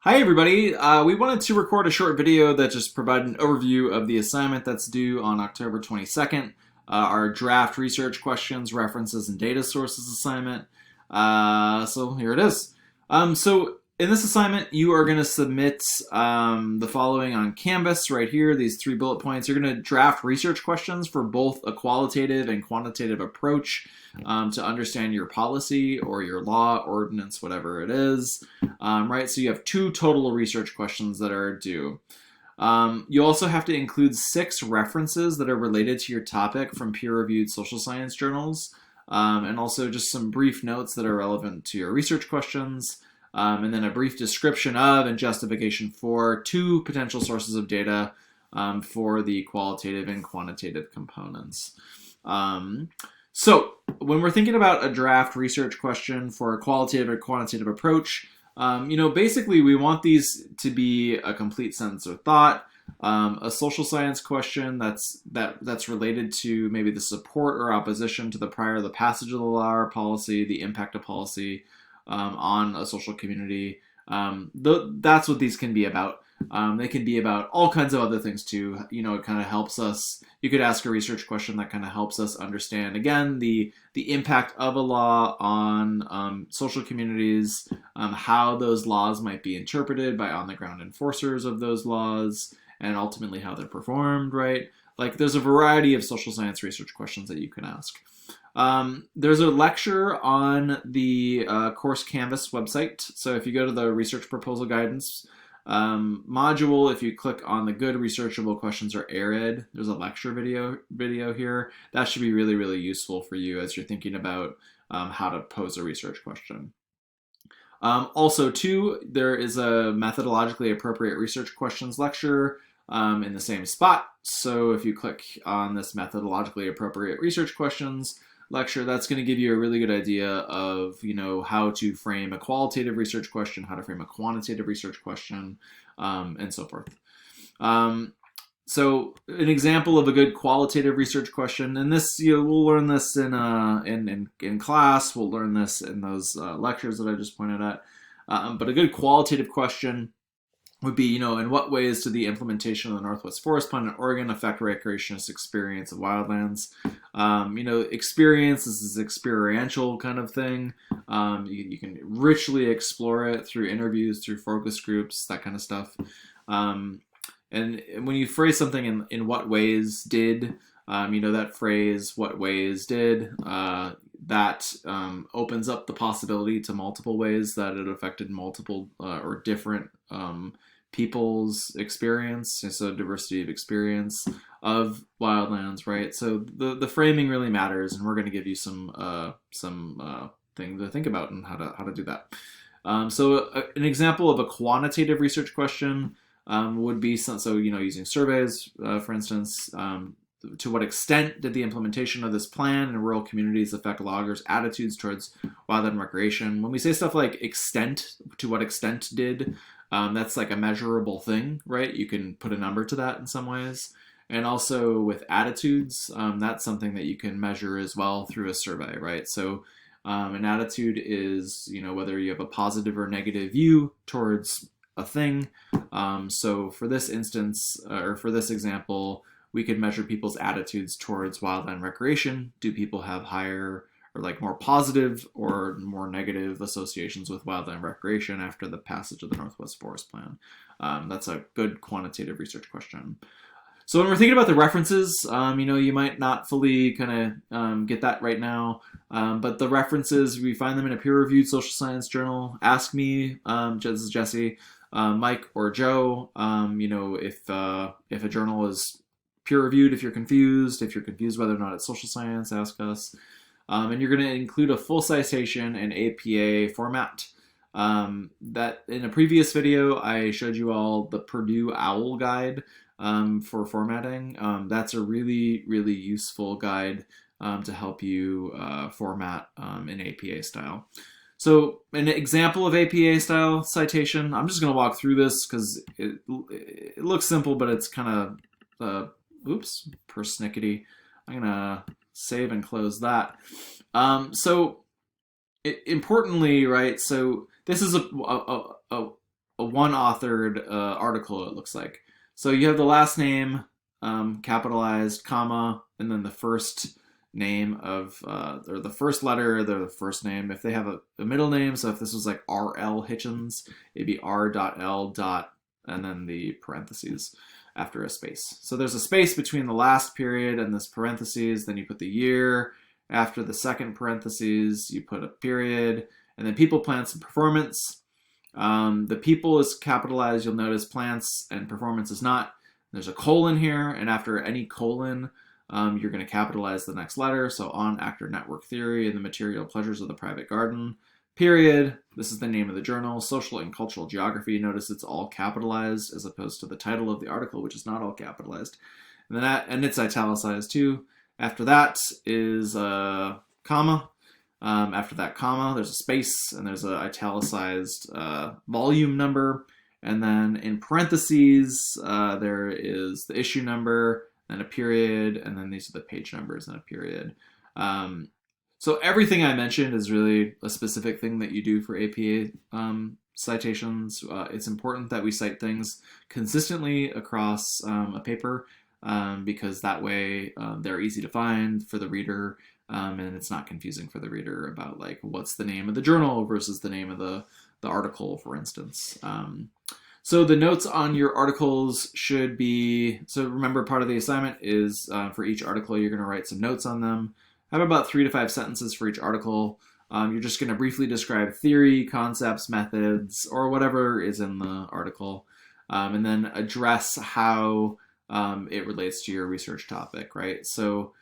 Hi everybody, we wanted to record a short video that just provided an overview of the assignment that's due on October 22nd, our draft research questions, references, and data sources assignment. So here it is. So in this assignment, you are going to submit the following on Canvas right here, these 3 bullet points. You're going to draft research questions for both a qualitative and quantitative approach to understand your policy or your law, ordinance, whatever it is. Right, so you have 2 total research questions that are due. You also have to include 6 references that are related to your topic from peer-reviewed social science journals, and also just some brief notes that are relevant to your research questions, and then a brief description of and justification for 2 potential sources of data for the qualitative and quantitative components. So when we're thinking about a draft research question for a qualitative or quantitative approach, basically we want these to be a complete sentence or thought, a social science question that's related to maybe the support or opposition to the prior or the passage of the law or policy, the impact of policy on a social community. That's what these can be about. They can be about all kinds of other things too. It kind of helps us. You could ask a research question that kind of helps us understand, again, the impact of a law on social communities, how those laws might be interpreted by on-the-ground enforcers of those laws, and ultimately how they're performed, right? Like, there's a variety of social science research questions that you can ask. There's a lecture on the course Canvas website. So if you go to the research proposal guidance module, if you click on the good researchable questions or ARED, there's a lecture video here. That should be really, really useful for you as you're thinking about how to pose a research question. Also, too, there is a methodologically appropriate research questions lecture in the same spot. So if you click on this methodologically appropriate research questions lecture, that's going to give you a really good idea of how to frame a qualitative research question, how to frame a quantitative research question, and so forth. So an example of a good qualitative research question, and this we'll learn this in class. We'll learn this in those lectures that I just pointed at. But a good qualitative question would be, in what ways did the implementation of the Northwest Forest Plan in Oregon affect recreationist experience of wildlands? Experience is this experiential kind of thing. You can richly explore it through interviews, through focus groups, that kind of stuff. And when you phrase something in what ways did, that phrase, what ways did, that opens up the possibility to multiple ways that it affected multiple or different people's experience, so diversity of experience of wildlands, right? So the framing really matters, and we're going to give you some thing to think about and how to do that. An example of a quantitative research question would be using surveys, for instance. To what extent did the implementation of this plan in rural communities affect loggers' attitudes towards wildland recreation? When we say stuff like extent, to what extent did, that's like a measurable thing, right? You can put a number to that in some ways. And also with attitudes, that's something that you can measure as well through a survey, right? So an attitude is, whether you have a positive or negative view towards a thing. So for this instance, or for this example, we could measure people's attitudes towards wildland recreation. Do people have higher or more positive or more negative associations with wildland recreation after the passage of the Northwest Forest Plan? That's a good quantitative research question. So when we're thinking about the references, you might not fully kind of get that right now, but the references, we find them in a peer-reviewed social science journal. Ask me, this is Jesse, Mike, or Joe, if a journal is peer-reviewed. If you're confused whether or not it's social science, ask us. And you're going to include a full citation in APA format. That in a previous video, I showed you all the Purdue OWL guide for formatting. That's a really, really useful guide to help you format in APA style. So an example of APA style citation, I'm just going to walk through this because it looks simple, but it's kind of persnickety. I'm gonna save and close that. Importantly, right? So this is a one-authored article, it looks like. So you have the last name capitalized, comma, and then the first name of, or the first letter, the first name. If they have a middle name, so if this was like R.L. Hitchens, it'd be R.L. and then the parentheses after a space. So there's a space between the last period and this parentheses, then you put the year. After the second parentheses, you put a period, and then people, plants, and performance. The people is capitalized, you'll notice plants and performance is not. There's a colon here, and after any colon, you're going to capitalize the next letter. So on actor network theory and the material pleasures of the private garden. Period. This is the name of the journal. Social and cultural geography. Notice it's all capitalized as opposed to the title of the article, which is not all capitalized. And then and it's italicized too. After that is a comma. After that comma, there's a space, and there's a italicized volume number. And then in parentheses, there is the issue number, and a period, and then these are the page numbers and a period. So everything I mentioned is really a specific thing that you do for APA citations. It's important that we cite things consistently across a paper, because that way they're easy to find for the reader, and it's not confusing for the reader about like what's the name of the journal versus the name of the article, for instance. So the notes on your articles should be, so remember, part of the assignment is for each article you're going to write some notes on them. Have about 3 to 5 sentences for each article. You're just going to briefly describe theory, concepts, methods, or whatever is in the article, and then address how it relates to your research topic, right? So,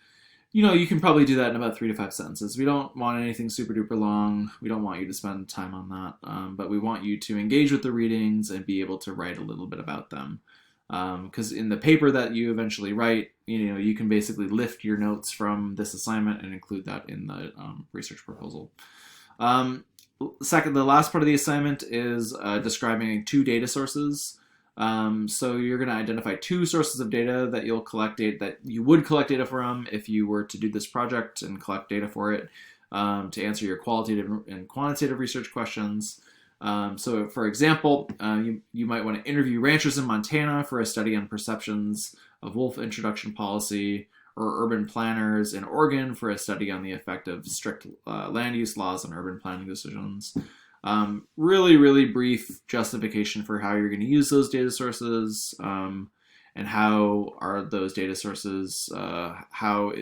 you can probably do that in about 3 to 5 sentences. We don't want anything super duper long. We don't want you to spend time on that, but we want you to engage with the readings and be able to write a little bit about them. Because in the paper that you eventually write, you can basically lift your notes from this assignment and include that in the research proposal. The last part of the assignment is describing 2 data sources. So you're going to identify 2 sources of data that you'll collect that you would collect data from if you were to do this project and collect data for it, to answer your qualitative and quantitative research questions. So for example, you might want to interview ranchers in Montana for a study on perceptions of wolf introduction policy, or urban planners in Oregon for a study on the effect of strict land use laws on urban planning decisions. Really, really brief justification for how you're going to use those data sources, and how are those data sources, how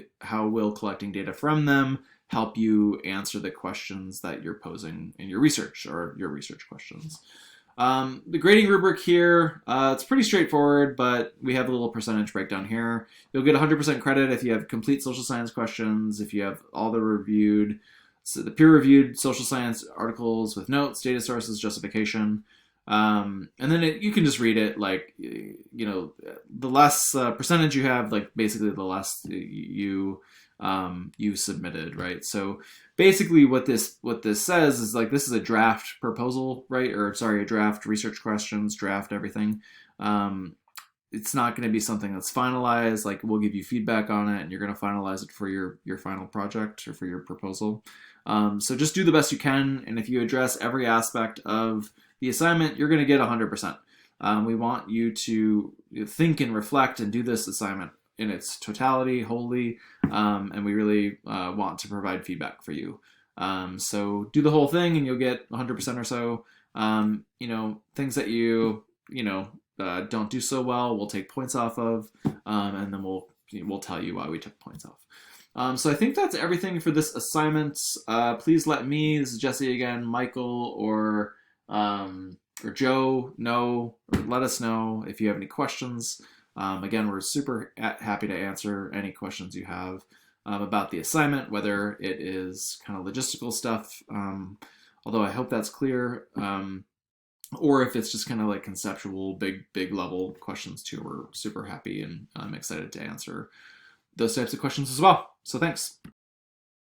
will collecting data from them help you answer the questions that you're posing in your research, or your research questions. The grading rubric here, it's pretty straightforward, but we have a little percentage breakdown here. You'll get 100% credit if you have complete social science questions, if you have all the peer-reviewed social science articles with notes, data sources, justification. And then you can just read it like, the less percentage you have, like basically the less you submitted, right? So basically what this says is like, this is a draft proposal, right? Or sorry, a draft research questions, draft everything. It's not going to be something that's finalized. Like, we'll give you feedback on it and you're going to finalize it for your final project or for your proposal. So just do the best you can. And if you address every aspect of the assignment, you're going to get 100%. We want you to think and reflect and do this assignment in its totality, wholly, and we really want to provide feedback for you. So do the whole thing and you'll get 100% or so. Things that you don't do so well, we'll take points off of, and then we'll tell you why we took points off. So I think that's everything for this assignment. Please let me, this is Jesse again, Michael, or Joe know, or let us know if you have any questions. Again, we're super happy to answer any questions you have about the assignment, whether it is kind of logistical stuff, although I hope that's clear, or if it's just kind of like conceptual, big level questions too. We're super happy and I'm excited to answer those types of questions as well. So thanks.